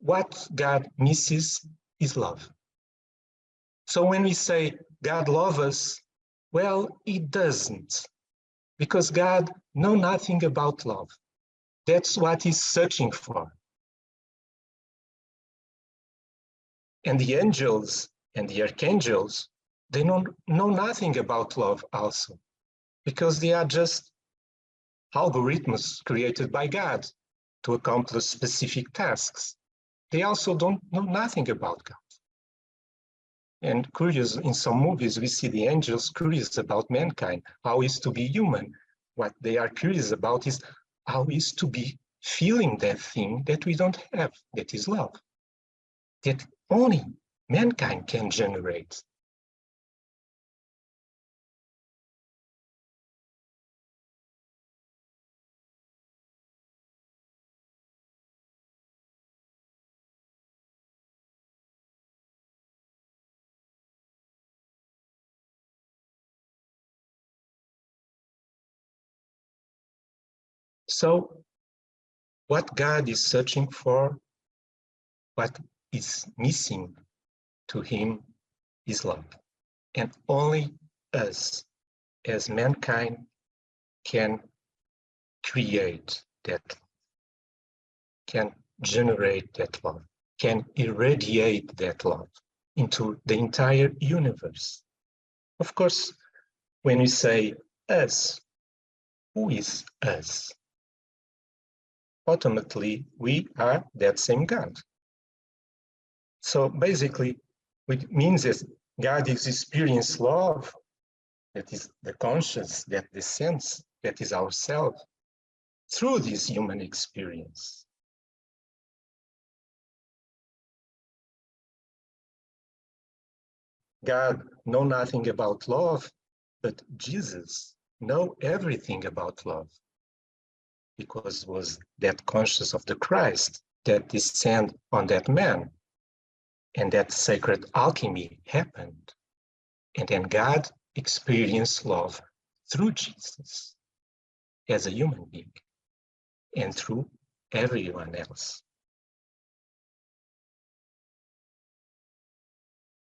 what God misses is love. So when we say God loves us, well, he doesn't, because God knows nothing about love. That's what he's searching for. And the angels and the archangels, they know nothing about love also, because they are just algorithms created by God to accomplish specific tasks. They also don't know nothing about God. And curious, in some movies, we see the angels curious about mankind, how is to be human. What they are curious about is how is to be feeling that thing that we don't have, that is love, that only mankind can generate. So what God is searching for, what is missing to him is love. And only us, as mankind, can create that, can generate that love, can irradiate that love into the entire universe. Of course, when we say us, who is us? Ultimately, we are that same God. So basically, what means is God is experienced love, that is the conscience, that the sense, that is ourself, through this human experience. God know nothing about love, but Jesus know everything about love, because it was that conscience of the Christ that descend on that man, and that sacred alchemy happened. And then God experienced love through Jesus as a human being and through everyone else.